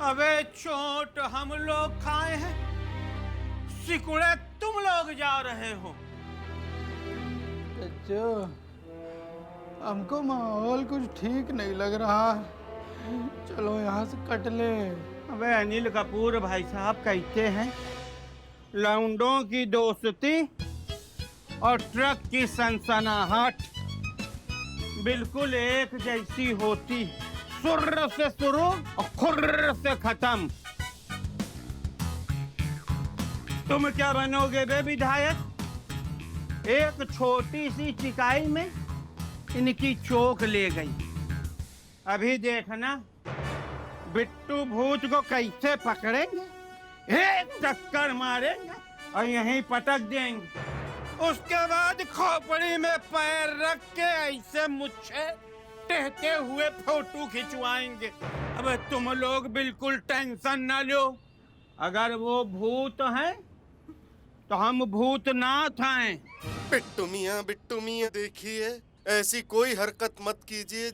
अबे चोट हम लोग खाए हैं, सिकुड़े तुम लोग जा रहे हो। बच्चों, हमको माहौल कुछ ठीक नहीं लग रहा, चलो यहाँ से कट ले। अबे अनिल कपूर भाई साहब कहते हैं लौंडों की दोस्ती और ट्रक की सनसनाहट बिल्कुल एक जैसी होती, सुर्र से शुरू और खुर्र से खत्म। तुम क्या बनोगे बे विधायक? एक छोटी सी चिकाई में इनकी चोक ले गई। अभी देखना बिट्टू भूत को कैसे पकड़ेंगे, एक चक्कर मारेंगे और यहीं पटक देंगे। उसके बाद खोपड़ी में पैर रख के ऐसे मुझे टहते हुए फोटो खिंचवाएंगे। अब तुम लोग बिल्कुल टेंशन न लो, अगर वो भूत हैं तो हम भूतनाथ हैं। बिट्टू मियाँ देखिए, ऐसी कोई हरकत मत कीजिए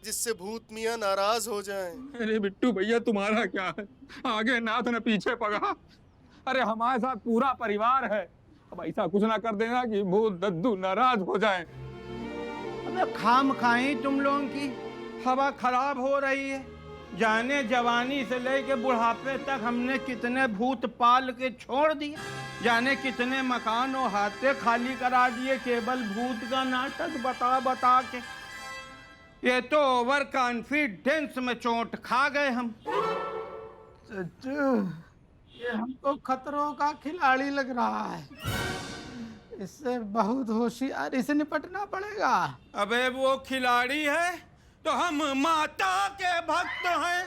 जिससे भूत मियाँ नाराज हो जाएं। अरे बिट्टू भैया, तुम्हारा क्या है, आगे नाथ न पीछे पगा। अरे हमारे साथ पूरा परिवार है, अब ऐसा कुछ ना कर देना कि भूत दद्दू नाराज हो जाएं। अबे खाम खाई तुम लोगों की हवा खराब हो रही है। जाने जवानी से लेके बुढ़ापे तक हमने कितने भूत पाल के छोड़ दिए, जाने कितने मकान और हाथे खाली करा दिए केवल भूत का नाटक बता बता के। ये तो ओवर कॉन्फिडेंस में चोट खा गए हम। चच्चू, ये हमको खतरों का खिलाड़ी लग रहा है, इससे बहुत होशियारी से निपटना पड़ेगा। अबे वो खिलाड़ी है तो हम माता के भक्त हैं,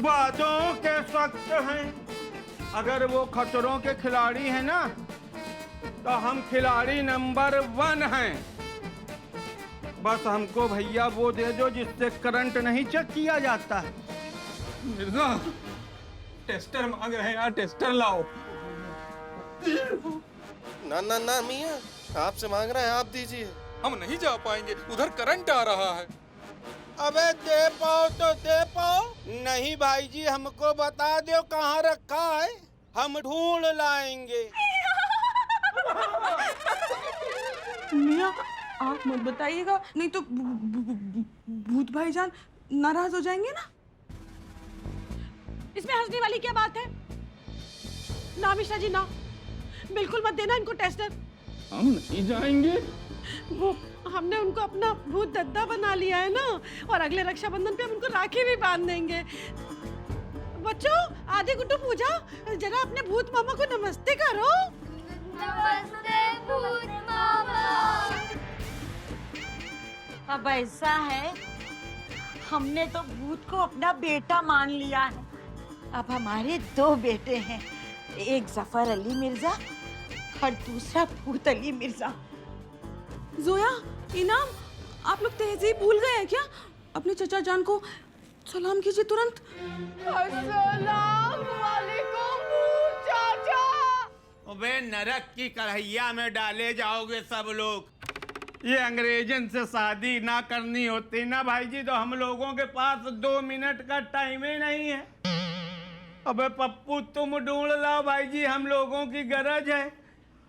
वादों के सख्त हैं। अगर वो खतरों के खिलाड़ी हैं ना, तो हम खिलाड़ी नंबर 1 हैं। बस हमको भैया वो दे दो जिससे करंट नहीं चेक किया जाता है। मिर्जा, टेस्टर मांग रहे हैं यार, टेस्टर लाओ। ना मियाँ, आपसे मांग रहा है, आप दीजिए। हम नहीं जा पाएंगे, उधर करंट आ रहा है। अबे दे पाओ तो दे पाओ, नहीं भाई जी हमको बता दो कहाँ रखा है, हम ढूंढ लाएंगे। मियाँ, आप मत बताइएगा, नहीं तो भूत भाईजान नाराज हो जाएंगे ना। इसमें हंसने वाली क्या बात है? ना मिश्रा जी ना, बिल्कुल मत देना इनको टेस्टर। हम नहीं जाएंगे। वो हमने उनको अपना भूत दद्दा बना लिया है ना, और अगले रक्षाबंधन पे हम उनको राखी भी बांध देंगे। बच्चों, आदि गुड्डू पूजा, जरा अपने भूत मामा को नमस्ते करो। नमस्ते भूत मामा। अब ऐसा है, हमने तो भूत को अपना बेटा मान लिया है। अब हमारे 2 बेटे हैं, एक जफर अली मिर्जा और दूसरा भूत अली मिर्जा। जोया, इनाम, आप लोग तहजीब भूल गए हैं क्या? अपने चचा जान को सलाम कीजिए तुरंत। अस्सलाम वालेकुम भूत चाचा। अबे नरक की कढ़ैया में डाले जाओगे सब लोग। ये अंग्रेजन से शादी ना करनी होती ना भाई जी, तो हम लोगों के पास 2 मिनट का टाइम ही नहीं है। अबे पप्पू तुम ढूंढ लाओ भाई जी, हम लोगों की गरज है।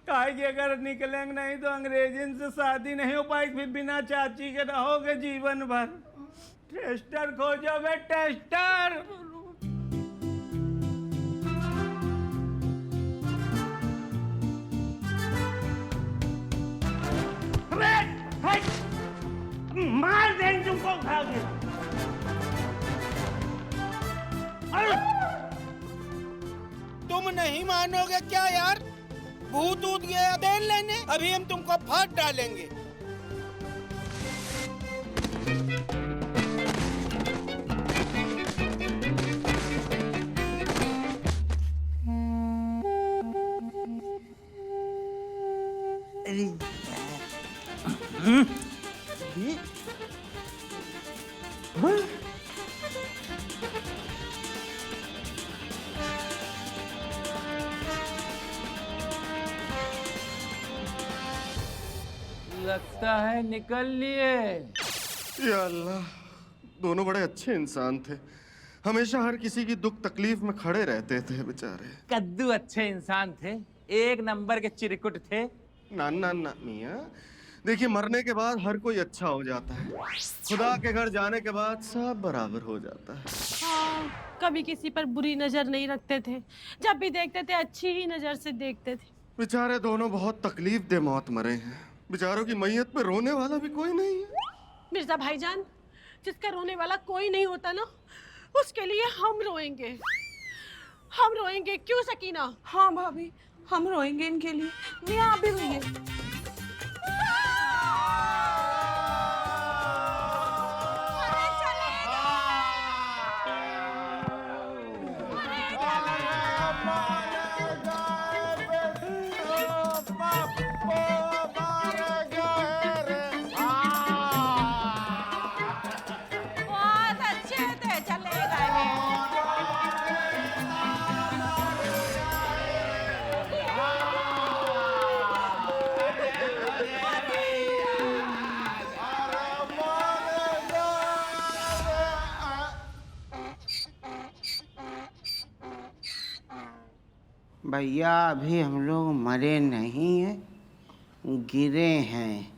काहे कि अगर निकलेंगे नहीं तो अंग्रेजन से शादी नहीं हो पाएगी, फिर बिना चाची के रहोगे जीवन भर। टेस्टर खोजो बे टेस्टर। मार देंगे तुमको उठा के। तुम नहीं मानोगे क्या यार? भूत ऊत गया देन लेने, अभी हम तुमको फाड़ डालेंगे। लगता है निकल लिए। या अल्लाह, दोनों बड़े अच्छे इंसान थे, हमेशा हर किसी की दुख तकलीफ में खड़े रहते थे बेचारे। कद्दू अच्छे इंसान थे, एक नंबर के चिरकुट थे। ना ना ना मियाँ, देखिए मरने के बाद हर कोई अच्छा हो जाता है, खुदा के घर जाने के बाद सब बराबर हो जाता है। हाँ, कभी किसी पर बुरी नजर नहीं रखते थे, जब भी देखते थे अच्छी ही नजर से देखते थे। बेचारे दोनों बहुत तकलीफ दे मौत मरे हैं, बेचारों की मैयत पे रोने वाला भी कोई नहीं है। मिर्जा भाईजान, जिसका रोने वाला कोई नहीं होता ना, उसके लिए हम रोएंगे, हम रोएंगे। क्यों सकीना? हाँ भाभी, हम रोएंगे इनके लिए। मियाँ आप भी रोइए। बहुत अच्छे थे, चले गए। भैया अभी हम लोग मरे नहीं हैं, गिरे हैं।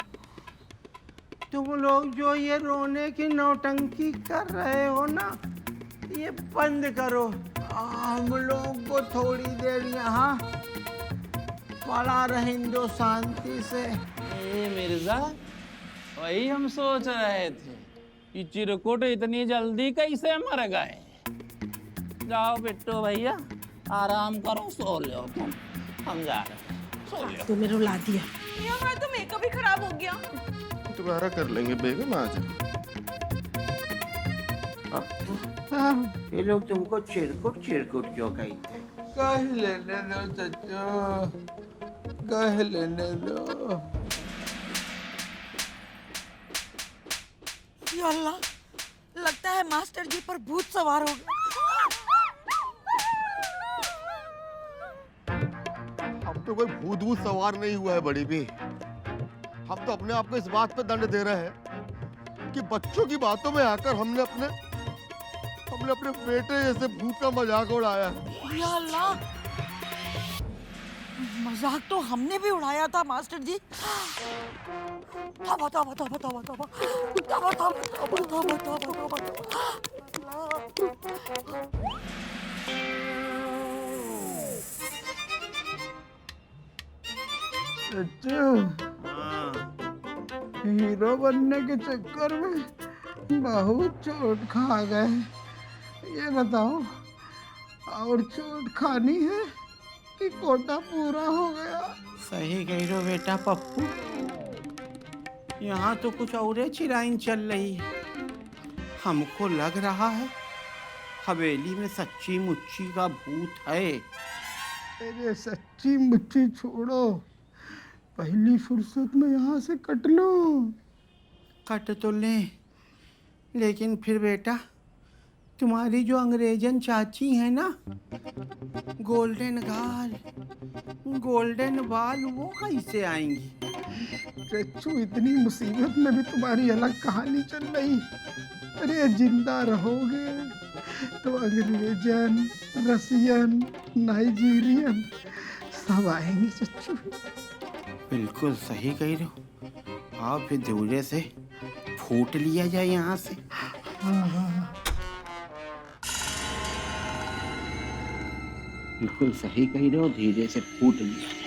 तुम लोग जो ये रोने की नौटंकी कर रहे हो ना, ये बंद करो। हम लोग को थोड़ी देर यहाँ पड़ा रहें दो शांति से। ए मिर्जा, वही हम सोच रहे थे कि चिरकुट इतनी जल्दी कैसे मर गए। जाओ बिट्टू भैया, आराम करो, सो लो तुम, हम जा रहे हैं, सो लो। तुम्हें रुला दिया। मियाँ हमारा तो मेकअप ही खराब हो गया। दोबारा कर लेंगे बेगम, आ जाओ। ये लोग तुमको चिरकुट चिरकुट क्यों कहते? कह लेने दो चचो, कह लेने दो। या अल्लाह, लगता है मास्टर जी पर भूत सवार हो गया। अब तो कोई भूत भूत सवार नहीं हुआ है बड़ी भी, हम तो अपने आप को इस बात पे दंड दे रहे हैं कि बच्चों की बातों में आकर हमने अपने बेटे जैसे भूत का मजाक उड़ाया। या अल्लाह, मजाक तो हमने भी उड़ाया था मास्टर जी। तौबा तौबा तौबा तौबा तौबा तौबा तौबा तौबा तौबा चचो, हीरो बनने के चक्कर में बहुत चोट खा गए। ये बताओ, और चोट खानी है कि कोटा पूरा हो गया? सही कह रहे हो बेटा पप्पू, यहाँ तो कुछ और चिराइन चल रही है। हमको लग रहा है हवेली में सच्ची मुच्ची का भूत है। अरे सच्ची मुच्ची छोड़ो, पहली फुर्सत में यहाँ से कट लो। कट तो ले, लेकिन फिर बेटा तुम्हारी जो अंग्रेजन चाची है ना, गोल्डन गाल गोल्डन बाल, वो कैसे आएंगी? चच्चू, इतनी मुसीबत में भी तुम्हारी अलग कहानी चल रही। अरे जिंदा रहोगे तो अंग्रेजन, रसियन, नाइजीरियन सब आएंगे चच्चू। बिल्कुल सही कह रहे हो। आओ फिर धीरे से फूट लिया जाए यहाँ से। बिल्कुल सही कह रहे हो, धीरे से फूट लिया जाए।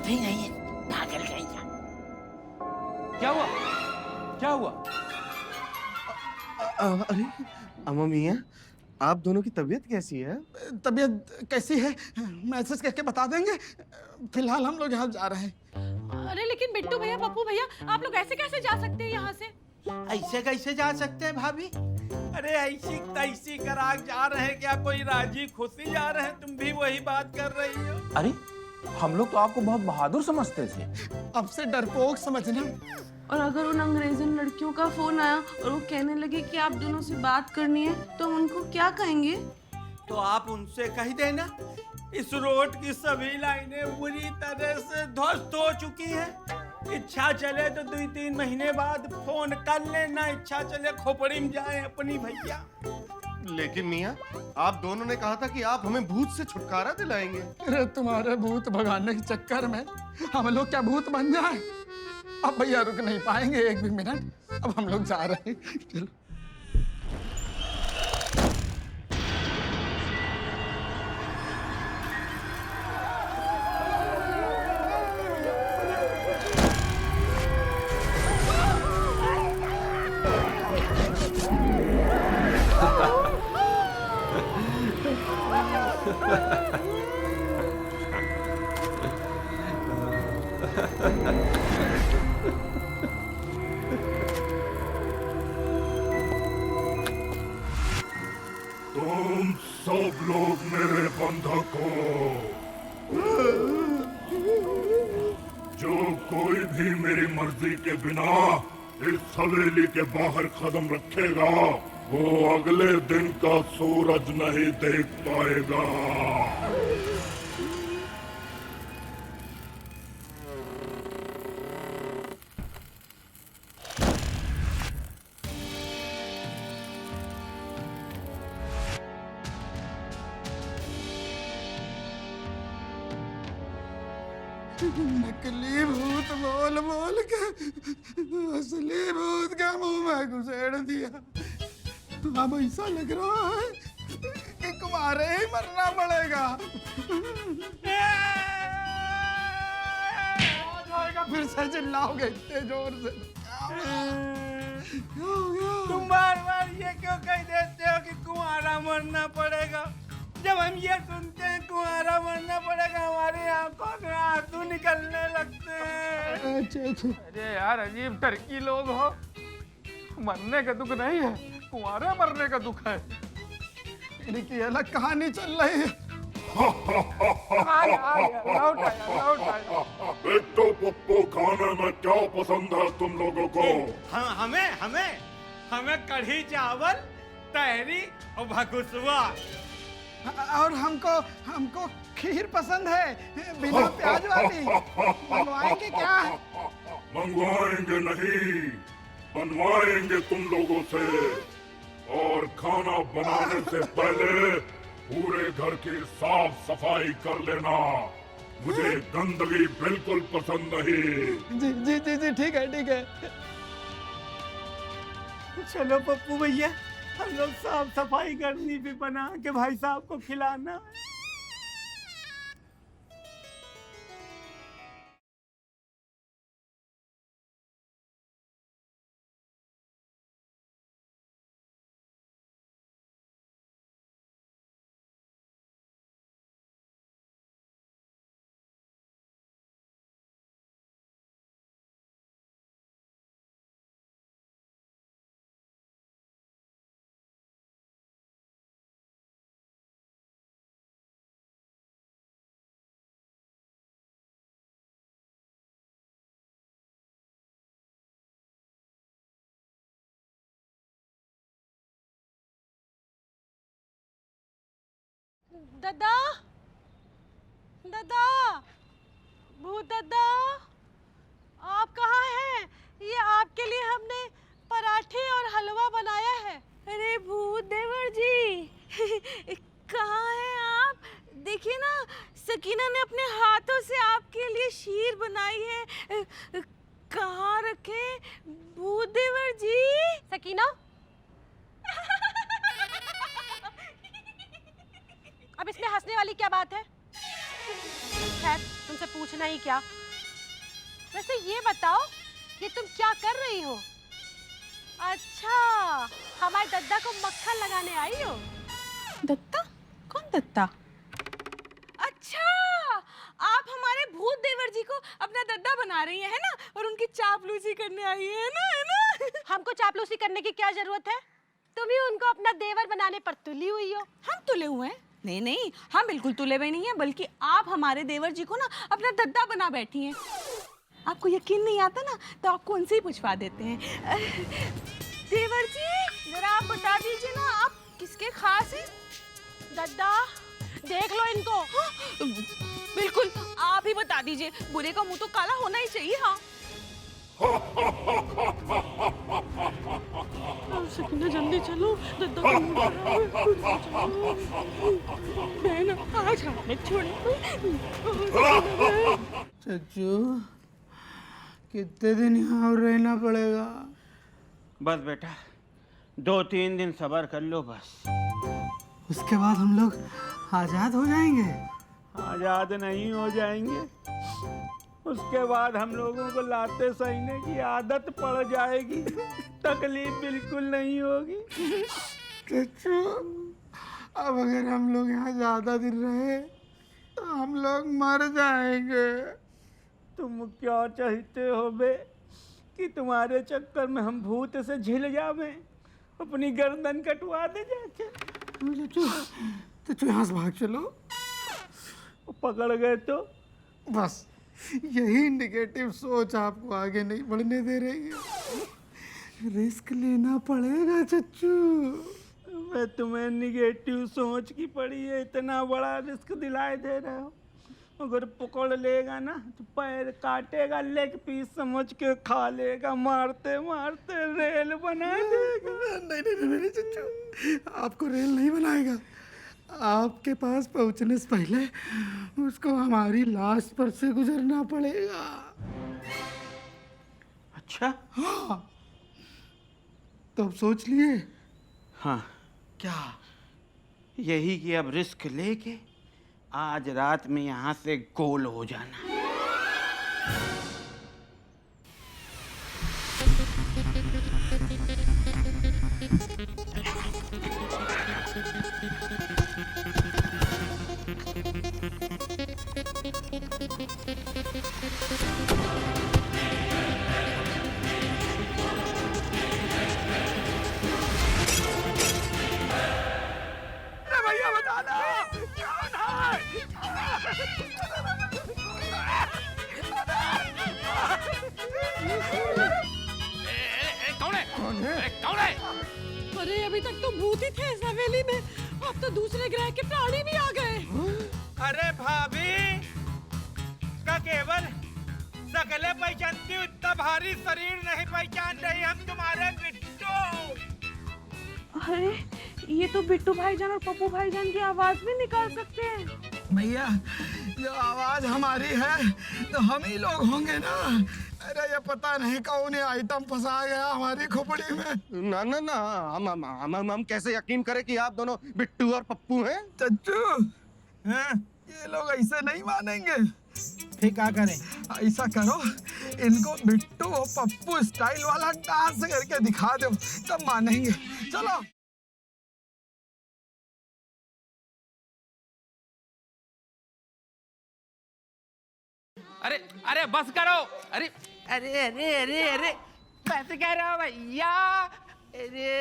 नहीं नहीं, पागल गई। क्या हुआ, क्या हुआ? अरे अम्मा मियाँ, आप दोनों की तबीयत कैसी है? तबीयत कैसी है मैसेज करके बता देंगे। फिलहाल हम लोग यहाँ जा रहे हैं। अरे लेकिन बिट्टू भैया, पप्पू भैया, आप लोग ऐसे कैसे जा सकते हैं यहाँ से? ऐसे कैसे जा सकते हैं भाभी? अरे ऐसी तैसी करा जा रहे हैं क्या? कोई राजी खुशी जा रहे हैं? तुम भी वही बात कर रही हो। अरे हम लोग तो आपको बहुत बहादुर समझते थे। अब से डरपोक समझना। और अगर उन अंग्रेजन लड़कियों का फोन आया और वो कहने लगे कि आप दोनों से बात करनी है, तो हम उनको क्या कहेंगे? तो आप उनसे कह देना इस रोड की सभी लाइनें बुरी तरह से ध्वस्त हो चुकी हैं। इच्छा चले तो 2-3 महीने बाद फोन कर लेना, इच्छा चले खोपड़ी में जाए अपनी भैया। लेकिन मियाँ, आप दोनों ने कहा था कि आप हमें भूत से छुटकारा दिलाएंगे। अरे तुम्हारे भूत भगाने के चक्कर में हम लोग क्या भूत बन जाए? अब भैया रुक नहीं पाएंगे एक भी मिनट, अब हम लोग जा रहे हैं। चलो। तुम सब लोग मेरे बंधक हो। जो कोई भी मेरी मर्जी के बिना इस हवेली के बाहर कदम रखेगा, वो अगले दिन का सूरज नहीं देख पाएगा। नकली भूत बोल बोल के असली भूत के मुंह में घुसेड़ दिया। अब ऐसा लग रहा है कि तुम्हारे ही मरना पड़ेगा। आ जाएगा, फिर से चिल्लाओगे इतने जोर से। क्या हो गया? तुम बार बार ये क्यों कह देते हो कि कुंवारा मरना पड़ेगा? जब हम ये सुनते हैं कुंवारा मरना पड़ेगा, हमारी आंखों से आंसू निकलने लगते हैं। अच्छा। अरे यार, अजीब टर्की लोग हो। मरने का दुख नहीं है, कुंवारे मरने का दुख है। इनकी अलग कहानी चल रही है। बेटो पप्पू, खाने में क्या पसंद है तुम लोगों को? हमें हमें हमें कढ़ी चावल, तहरी और भगुसवा। और हमको खीर पसंद है, बिना प्याज वाली। मंगवाएंगे क्या? मंगवाएंगे नहीं, बनवाएंगे तुम लोगों से। और खाना बनाने से पहले पूरे घर की साफ सफाई कर लेना। मुझे गंदगी बिल्कुल पसंद नहीं। जी जी जी जी, ठीक है ठीक है। चलो पप्पू भैया, हम लोग साफ सफाई करनी भी बना के भाई साहब को खिलाना। दादा, दादा, भूत दादा, आप कहाँ हैं? ये आपके लिए हमने पराठे और हलवा बनाया है। अरे भूत देवर जी, कहाँ हैं आप? देखिए ना, सकीना ने अपने हाथों से आपके लिए शीर बनाई है। कहाँ रखे भूत देवर जी? सकीना, अब इसमें हंसने वाली क्या बात है? खैर, तुमसे पूछना ही क्या। वैसे ये बताओ कि तुम क्या कर रही हो? अच्छा, हमारे दद्दा को मक्खन लगाने आई हो? दत्ता? कौन दत्ता? अच्छा, आप हमारे भूत देवर जी को अपना दद्दा बना रही है ना, और उनकी चापलूसी करने आई है ना? हमको चापलूसी करने की क्या जरूरत है? तुम ही उनको अपना देवर बनाने पर तुली हुई हो। हम तुले हुए हैं? नहीं नहीं, हम बिल्कुल तुले हुए नहीं है, बल्कि आप हमारे देवर जी को ना अपना दद्दा बना बैठी हैं। आपको यकीन नहीं आता ना तो आपको उनसे ही पूछवा देते हैं। देवर जी जरा आप बता दीजिए ना, आप किसके खास हैं? दद्दा देख लो इनको। बिल्कुल आप ही बता दीजिए, बुरे का मुंह तो काला होना ही चाहिए। हाँ सकीना जल्दी चलो, दद्दा का मुंह खराब है। बहन आज हमें छोड़ो। चच्चू कितने दिन यहाँ रहना पड़ेगा? बस बेटा 2-3 दिन सब्र कर लो बस। उसके बाद हम लोग आजाद हो जाएंगे। आजाद नहीं हो जाएंगे, उसके बाद हम लोगों को लाते सहने की आदत पड़ जाएगी, तकलीफ बिल्कुल नहीं होगी। चच्चू अब अगर हम लोग यहाँ ज्यादा दिन रहे तो हम लोग मर जाएंगे। तुम क्या चाहते हो बे कि तुम्हारे चक्कर में हम भूत से झिल जावे, अपनी गर्दन कटवा दे जाके? चच्चू यहाँ से भाग चलो। पकड़ गए तो बस यही निगेटिव सोच आपको आगे नहीं बढ़ने दे रही है। रिस्क लेना पड़ेगा चच्चू। मैं तुम्हें निगेटिव सोच की पड़ी है, इतना बड़ा रिस्क दिलाए दे रहे हो। अगर पकड़ लेगा ना तो पैर काटेगा, लेग पीस समझ के खा लेगा, मारते मारते रेल बना देगा। नहीं नहीं नहीं चच्चू, आपको रेल नहीं बनाएगा। आपके पास पहुंचने से पहले उसको हमारी लाश पर से गुजरना पड़ेगा। अच्छा हाँ तो अब सोच लिए? हाँ क्या? यही कि अब रिस्क लेके आज रात में यहाँ से गोल हो जाना। भैया बता दो कौन है? कौन है? कौन है? अरे अभी तक तो भूत ही थे इस हवेली में, अब तो दूसरे ग्रह के प्राणी भी आ गए। अरे भाभी का केवल सकले पहचानती, उतना भारी शरीर नहीं पहचान रही हम तुम्हारे बिट्टू। अरे ये तो बिट्टू भाईजान और पप्पू भाईजान की आवाज भी निकाल सकते हैं। भैया जो आवाज हमारी है तो हम ही लोग होंगे ना। अरे ये पता नहीं कौन आइटम फंसा गया हमारी खोपड़ी में। ना ना ना, हम कैसे यकीन करें कि आप दोनों बिट्टू और पप्पू हैं? चच्चू ये लोग ऐसे नहीं मानेंगे। फिर क्या करें? ऐसा करो इनको बिट्टू और पप्पू स्टाइल वाला डांस करके दिखा दो, तब मानेंगे। चलो अरे अरे बस करो। अरे अरे अरे अरे अरे कैसे कह रहे हो भैया? अरे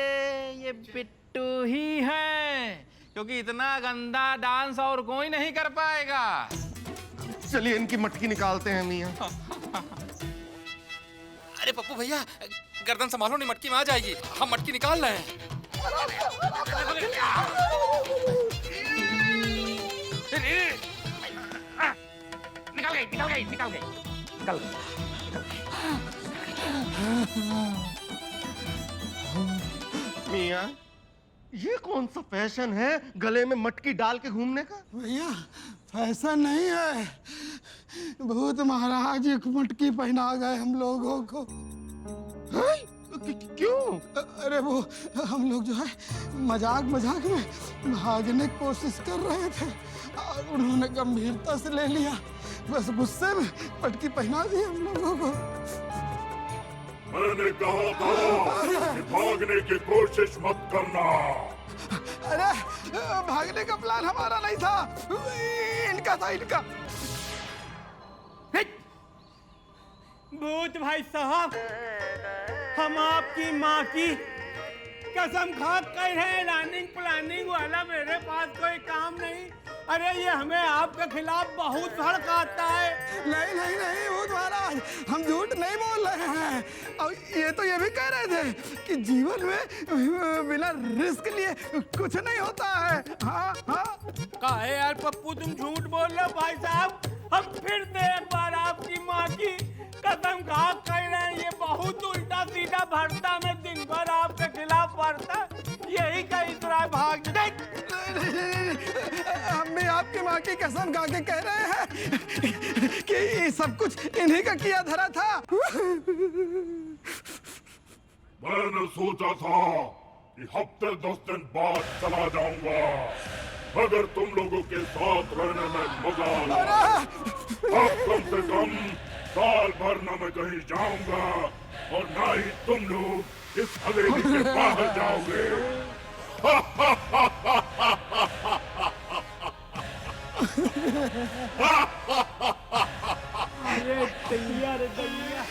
ये बिट्टू ही है, क्योंकि इतना गंदा डांस और कोई नहीं कर पाएगा। चलिए इनकी मटकी निकालते हैं मियाँ। अरे पप्पू भैया गर्दन संभालो, नहीं मटकी में आ जाएगी। हम मटकी निकाल रहे हैं। निकल गई। मियाँ ये कौन सा फैशन है गले में मटकी डाल के घूमने का? भैया फैशन नहीं है, भूत महाराज एक मटकी पहना गए हम लोगों को। क्यों? अरे वो हम लोग जो है मजाक मजाक में भागने की कोशिश कर रहे थे और उन्होंने गंभीरता से ले लिया, बस गुस्से में मटकी पहना दी हम लोगों को। मैंने कहा था कि भागने की कोशिश मत करना। अरे भागने का प्लान हमारा नहीं था, इनका था, इनका। भूत भाई साहब, हम आपकी माँ की कसम खा कह रहे हैं रनिंग प्लानिंग वाला मेरे पास कोई काम नहीं। अरे ये हमें आपके खिलाफ बहुत भड़काता है। नहीं नहीं नहीं भूत महाराज, हम झूठ नहीं बोल रहे हैं। और ये तो ये भी कह रहे थे कि जीवन में बिना रिस्क लिए कुछ नहीं होता है। हाँ हाँ। काहे यार पप्पू तुम झूठ बोल रहे हो भाई साहब। हम फिर से एक बार आपकी माँ की कसम खा कह रहे हैं ये बहुत उल्टा सीधा भरता में दिन भर आपके खिलाफ भरता। यही कहीं तरह भाग हम भी आपकी माँ की कसम खा के कह रहे हैं कि ये सब कुछ इन्हीं का किया धरा था। मैंने सोचा था कि हफ्ते 10 दिन बाद चला जाऊंगा, मगर तुम लोगों के साथ रहने में मजा आया। अब कम से कम साल भर न मैं कहीं जाऊंगा और ना ही तुम लोग इस हवेली के बाहर जाओगे। अरे दैया रे दैया।